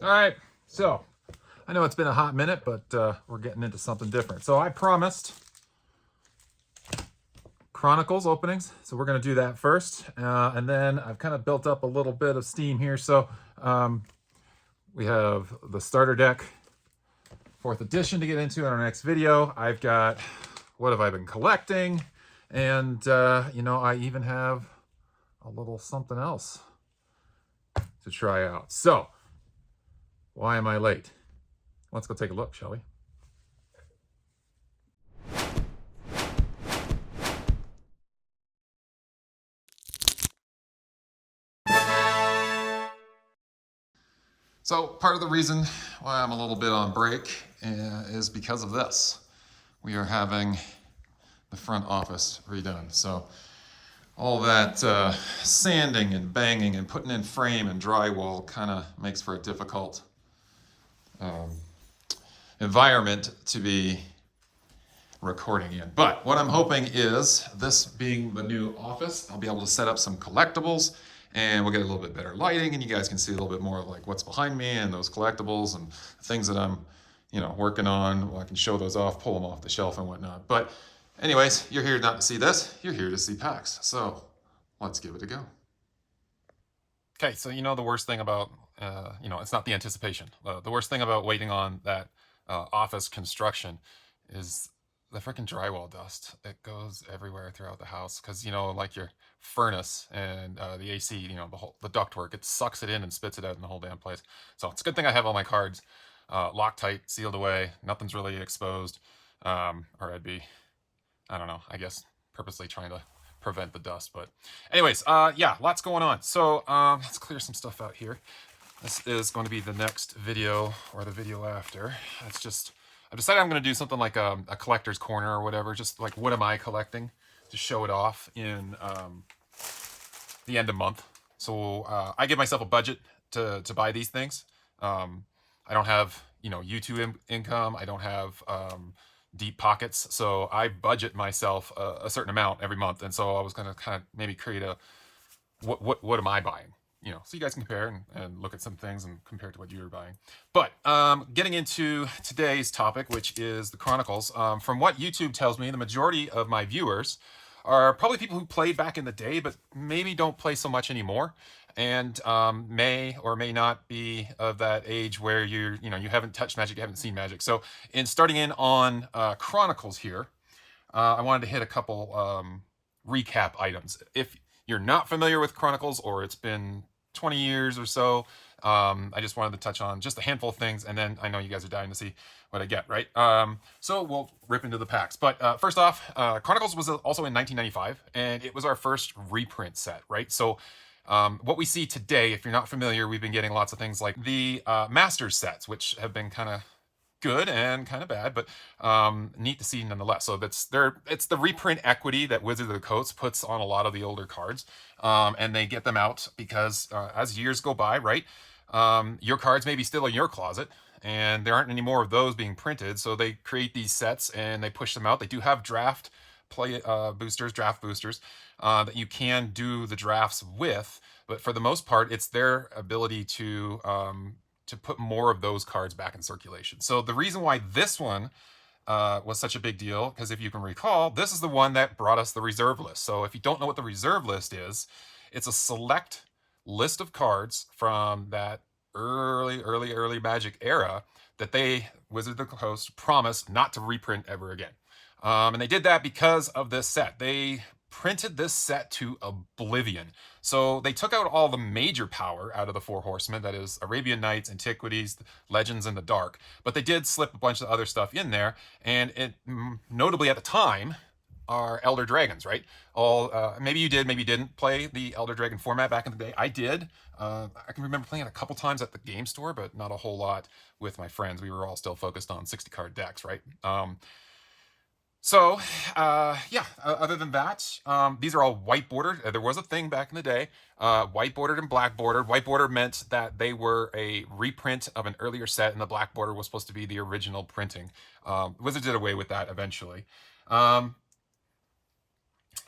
All right, so I know it's been a hot minute, but we're getting into something different. So I promised Chronicles openings, so we're going to do that first. And then I've kind of built up a little bit of steam here. So we have the starter deck, 4th edition to get into in our next video. I've got what have I been collecting? And, you know, I even have a little something else to try out. So why am I late? Let's go take a look, shall we? So part of the reason why I'm a little bit on break is because of this. We are having the front office redone. So all that sanding and banging and putting in frame and drywall kind of makes for a difficult environment to be recording in. But what I'm hoping is, this being the new office, I'll be able to set up some collectibles and we'll get a little bit better lighting and you guys can see a little bit more of like what's behind me and those collectibles and things that I'm, you know, working on. Well, I can show those off, pull them off the shelf and whatnot. But anyways, you're here not to see this, you're here to see packs. So let's give it a go. Okay, so you know the worst thing about, you know, it's not the anticipation. The worst thing about waiting on that office construction is the freaking drywall dust. It goes everywhere throughout the house because, you know, like your furnace and the AC, you know, the ductwork, it sucks it in and spits it out in the whole damn place. So it's a good thing I have all my cards locked tight, sealed away. Nothing's really exposed, or I'd be, I don't know, I guess purposely trying to prevent the dust. But anyways, yeah, lots going on. So let's clear some stuff out here. This is going to be the next video or the video after. It's just, I decided I'm going to do something like a collector's corner or whatever, just like what am I collecting, to show it off in the end of month. So I give myself a budget to buy these things. I don't have, you know, YouTube income. I don't have deep pockets. So I budget myself a certain amount every month. And so I was going to kind of maybe create a, what am I buying? You know, so you guys can compare and look at some things and compare to what you're buying. But getting into today's topic, which is the Chronicles, from what YouTube tells me, the majority of my viewers are probably people who played back in the day, but maybe don't play so much anymore, and may or may not be of that age where you haven't touched Magic, you haven't seen Magic. So in starting in on Chronicles here, I wanted to hit a couple recap items. If you're not familiar with Chronicles, or it's been 20 years or so, I just wanted to touch on just a handful of things, and then I know you guys are dying to see what I get, right? So we'll rip into the packs. But first off, Chronicles was also in 1995, and it was our first reprint set, right? So what we see today, if you're not familiar, we've been getting lots of things like the Masters sets, which have been kind of good and kind of bad, but neat to see nonetheless. So it's the reprint equity that Wizards of the Coast puts on a lot of the older cards, and they get them out because as years go by, right, your cards may be still in your closet and there aren't any more of those being printed, so they create these sets and they push them out. They do have draft boosters that you can do the drafts with, but for the most part it's their ability to put more of those cards back in circulation. So the reason why this one was such a big deal, because if you can recall, this is the one that brought us the reserve list. So if you don't know what the reserve list is, it's a select list of cards from that early Magic era that they, Wizards of the Coast, promised not to reprint ever again. And they did that because of this set. They printed this set to oblivion. So they took out all the major power out of the Four Horsemen, that is Arabian Nights, Antiquities, Legends in the Dark, but they did slip a bunch of other stuff in there, and it, notably at the time, are Elder Dragons, right? All maybe you did, maybe you didn't play the Elder Dragon format back in the day. I did. I can remember playing it a couple times at the game store, but not a whole lot with my friends. We were all still focused on 60-card decks, right? So, yeah, other than that, these are all white bordered. There was a thing back in the day, white bordered and black bordered. White border meant that they were a reprint of an earlier set, and the black border was supposed to be the original printing. Wizards did away with that eventually.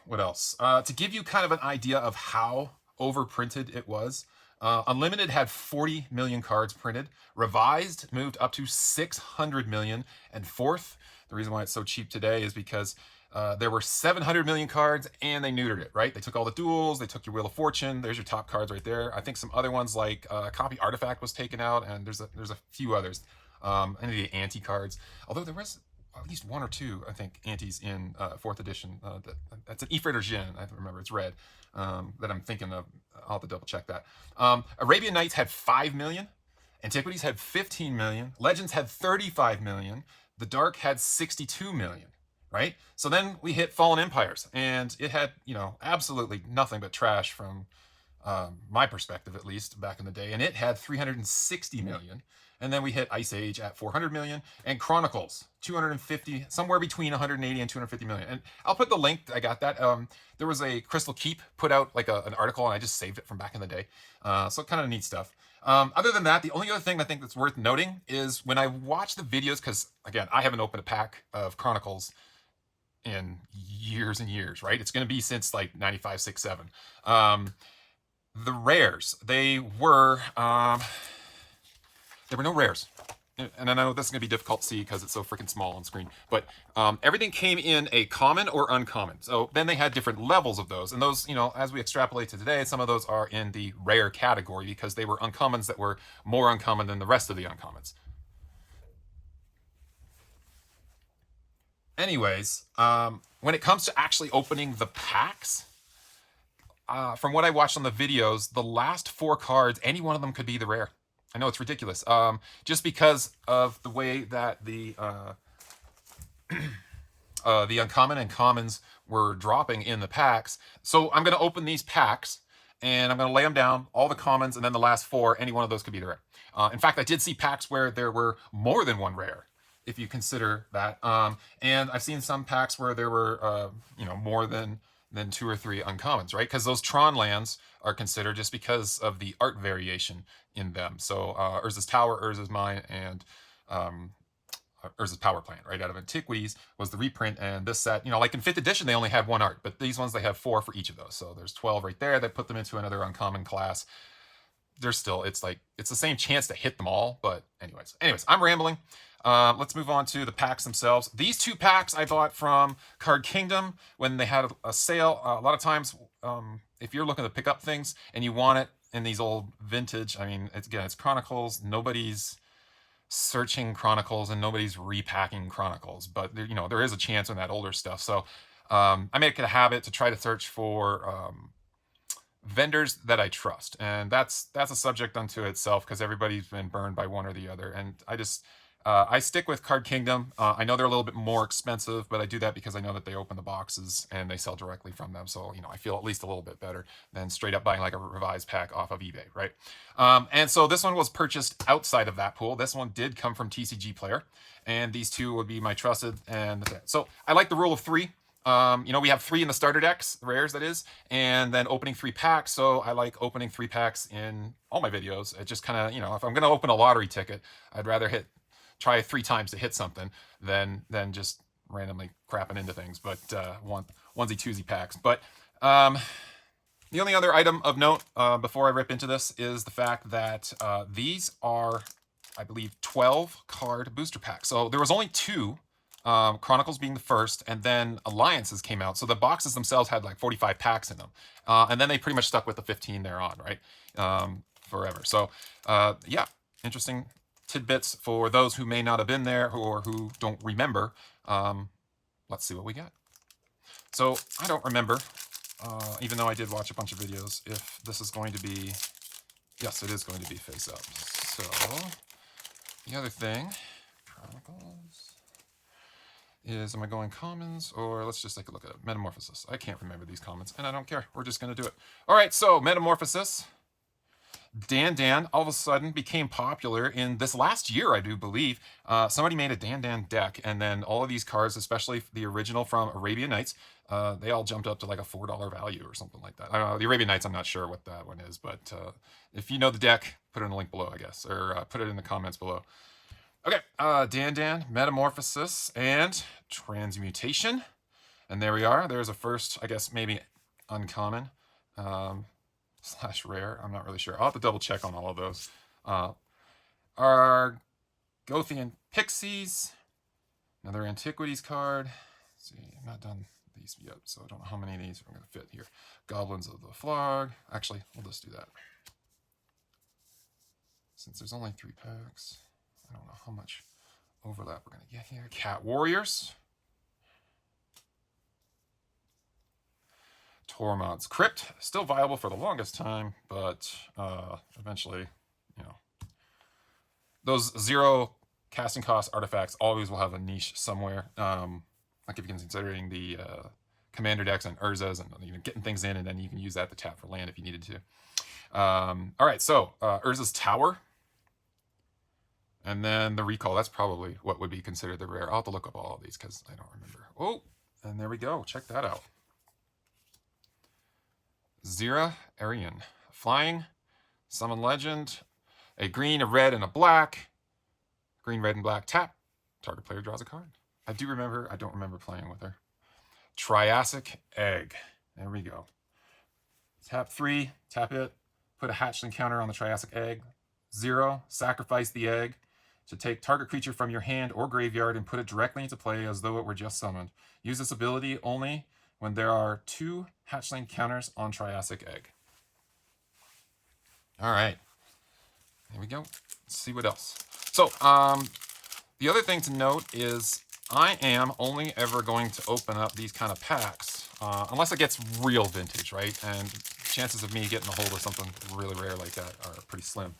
What else? To give you kind of an idea of how overprinted it was, Unlimited had 40 million cards printed. Revised moved up to 600 million. And fourth, the reason why it's so cheap today is because there were 700 million cards and they neutered it, right? They took all the duels, they took your Wheel of Fortune. There's your top cards right there. I think some other ones like Copy Artifact was taken out, and there's a few others. Any of the anti cards. Although there was at least one or two, I think, antis in 4th edition. That's an Ifrit or Jin, I remember, it's red, that I'm thinking of. I'll have to double check that. Arabian Nights had 5 million. Antiquities had 15 million. Legends had 35 million. The Dark had 62 million, right? So then we hit Fallen Empires, and it had, absolutely nothing but trash from my perspective, at least, back in the day. And it had 360 million. And then we hit Ice Age at 400 million, and Chronicles 250, somewhere between 180 and 250 million. And I'll put the link. I got that. There was a Crystal Keep put out like an article, and I just saved it from back in the day. So kind of neat stuff. Other than that, the only other thing I think that's worth noting is when I watch the videos, because again, I haven't opened a pack of Chronicles in years and years, right? It's going to be since like 95, 6, 7. The rares, there were no rares. And I know this is going to be difficult to see because it's so freaking small on screen. But everything came in a common or uncommon. So then they had different levels of those. And those, as we extrapolate to today, some of those are in the rare category because they were uncommons that were more uncommon than the rest of the uncommons. Anyways, when it comes to actually opening the packs, from what I watched on the videos, the last 4 cards, any one of them could be the rare. I know it's ridiculous, just because of the way that the uncommon and commons were dropping in the packs. So I'm going to open these packs, and I'm going to lay them down, all the commons, and then the last 4, any one of those could be the rare. In fact, I did see packs where there were more than one rare, if you consider that. And I've seen some packs where there were, more than 2 or 3 uncommons, right? Because those Tron lands are considered just because of the art variation in them. So Urza's Tower, Urza's Mine, and Urza's Power Plant, right, out of Antiquities was the reprint. And this set, like in 5th edition, they only had 1 art, but these ones, they have 4 for each of those. So there's 12 right there. That put them into another uncommon class. There's still, it's the same chance to hit them all. But anyways, I'm rambling. Let's move on to the packs themselves. These 2 packs I bought from Card Kingdom when they had a sale. A lot of times, if you're looking to pick up things and you want it in these old vintage, I mean, it's Chronicles. Nobody's searching Chronicles and nobody's repacking Chronicles, but there is a chance on that older stuff. So I make it a habit to try to search for vendors that I trust, and that's a subject unto itself because everybody's been burned by one or the other. And I stick with Card Kingdom. I know they're a little bit more expensive, but I do that because I know that they open the boxes and they sell directly from them. So, I feel at least a little bit better than straight up buying like a revised pack off of eBay, right? And so this one was purchased outside of that pool. This one did come from TCG Player, and these 2 would be my trusted. And so I like the rule of 3. We have 3 in the starter decks, the rares that is, and then opening 3 packs. So I like opening 3 packs in all my videos. It just kind of, if I'm going to open a lottery ticket, I'd rather try 3 times to hit something than just randomly crapping into things. But onesie twosie packs. But the only other item of note before I rip into this is the fact that these are, I believe, 12 card booster packs. So there was only 2. Chronicles being the first, and then Alliances came out. So the boxes themselves had like 45 packs in them. And then they pretty much stuck with the 15 they're on, right? Forever. So, interesting tidbits for those who may not have been there or who don't remember. Let's see what we got. So I don't remember, even though I did watch a bunch of videos, if this is going to be... Yes, it is going to be face up. So the other thing, Chronicles... is, am I going commons, or let's just take a look at it. Metamorphosis. I can't remember these comments, and I don't care. We're just going to do it. All right, so Metamorphosis. Dan all of a sudden became popular in this last year, I do believe. Somebody made a Dan deck, and then all of these cards, especially the original from Arabian Nights, they all jumped up to like a $4 value or something like that. I don't know, the Arabian Nights, I'm not sure what that one is, but if you know the deck, put it in the link below, I guess, or put it in the comments below. Okay, Dan, Metamorphosis, and Transmutation. And there we are. There's a first, I guess, maybe uncommon. slash rare. I'm not really sure. I'll have to double check on all of those. Our Gothian Pixies, another Antiquities card. Let's see, I've not done these yet, so I don't know how many of these are going to fit here. Goblins of the Flarg. Actually, we'll just do that. Since there's only 3 packs, I don't know how much overlap we're going to get here. Cat Warriors. Tormod's Crypt, still viable for the longest time, but eventually, you know, those 0 casting cost artifacts always will have a niche somewhere. Like if you're considering the commander decks and Urzas and getting things in, and then you can use that to tap for land if you needed to. All right, so Urza's Tower. And then the Recall, that's probably what would be considered the rare. I'll have to look up all of these because I don't remember. Oh, and there we go. Check that out. Zira Arian. Flying. Summon Legend. A green, a red, and a black. Green, red, and black. Tap. Target player draws a card. I do remember. I don't remember playing with her. Triassic Egg. There we go. Tap 3. Tap it. Put a hatchling counter on the Triassic Egg. 0. Sacrifice the egg to take target creature from your hand or graveyard and put it directly into play as though it were just summoned. Use this ability only when there are 2 hatchling counters on Triassic Egg. All right. Here we go. Let's see what else. So, the other thing to note is I am only ever going to open up these kind of packs unless it gets real vintage, right? And chances of me getting a hold of something really rare like that are pretty slim.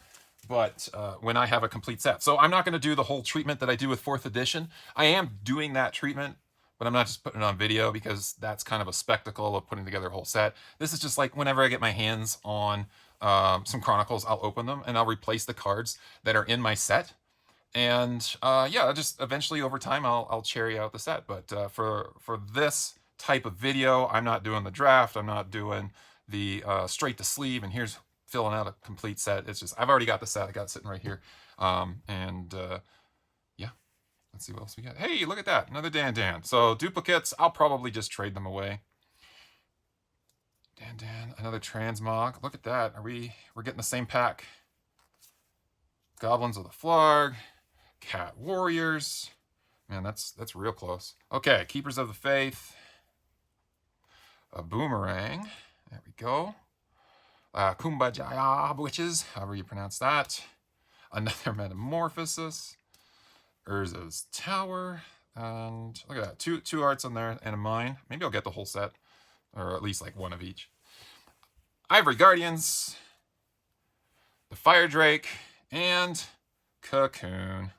But when I have a complete set. So I'm not going to do the whole treatment that I do with 4th edition. I am doing that treatment, but I'm not just putting it on video because that's kind of a spectacle of putting together a whole set. This is just like whenever I get my hands on some Chronicles, I'll open them and I'll replace the cards that are in my set. And yeah, just eventually over time, I'll cherry out the set. But for this type of video, I'm not doing the draft. I'm not doing the straight to sleeve. And here's filling out a complete set. It's just, I've already got the set. I got it sitting right here. Yeah, let's see what else we got. Hey, look at that. Another Dan. So duplicates, I'll probably just trade them away. Dan, another Transmog. Look at that. We're getting the same pack. Goblins of the Flarg. Cat Warriors. Man, that's real close. Okay, Keepers of the Faith. A Boomerang. There we go. Kumbajaya Witches, however you pronounce that. Another Metamorphosis. Urza's Tower. And look at that. Two arts on there and a mine. Maybe I'll get the whole set. Or at least like one of each. Ivory Guardians. The Fire Drake. And Cocoon.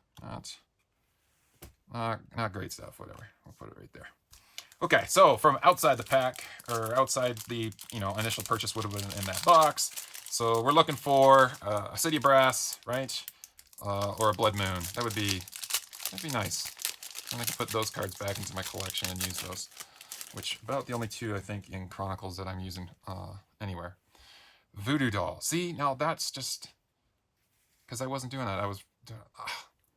Not great stuff, whatever. We'll put it right there. Okay, so from outside the pack, or outside the initial purchase would have been in that box. So we're looking for a City of Brass, right? Or a Blood Moon. That'd be nice. And I can put those cards back into my collection and use those. Which about the only 2 I think in Chronicles that I'm using anywhere. Voodoo Doll. See, now that's just because I wasn't doing that.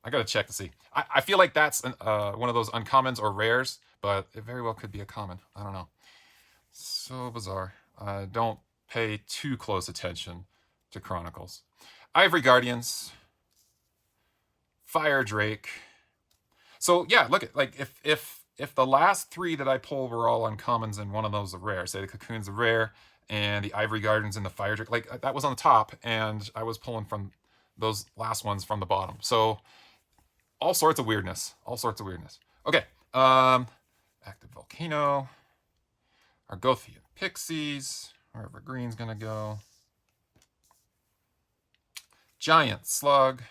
I gotta check to see. I feel like that's one of those uncommons or rares, but it very well could be a common. I don't know. So bizarre. I don't pay too close attention to Chronicles. Ivory Guardians. Fire Drake. So yeah, look at like if the last 3 that I pull were all uncommons and one of those are rare, say the Cocoon's a rare and the Ivory Guardians and the Fire Drake, like that was on the top and I was pulling from those last ones from the bottom. So all sorts of weirdness. Okay. Active Volcano. Argothian Pixies. Wherever green's gonna go. Giant Slug.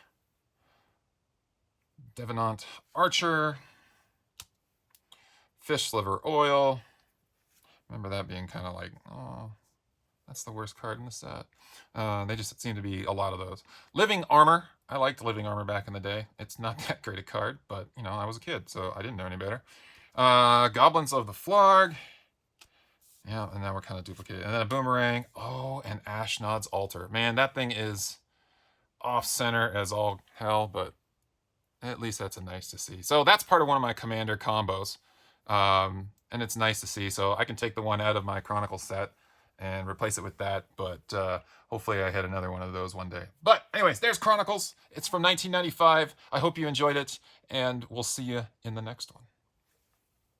Devenant Archer. Fish Sliver Oil. Remember that being kind of like, oh, that's the worst card in the set. They just seem to be a lot of those. Living Armor. I liked Living Armor back in the day. It's not that great a card, but, I was a kid, so I didn't know any better. Goblins of the Flarg. Yeah, and now we're kind of duplicated. And then a Boomerang. Oh, and Ashnod's Altar. Man, that thing is off-center as all hell, but at least that's nice to see. So that's part of one of my Commander combos. And it's nice to see. So I can take the one out of my Chronicle set and replace it with that. But hopefully I hit another one of those one day. But anyways, there's Chronicles. It's from 1995. I hope you enjoyed it, and we'll see you in the next one.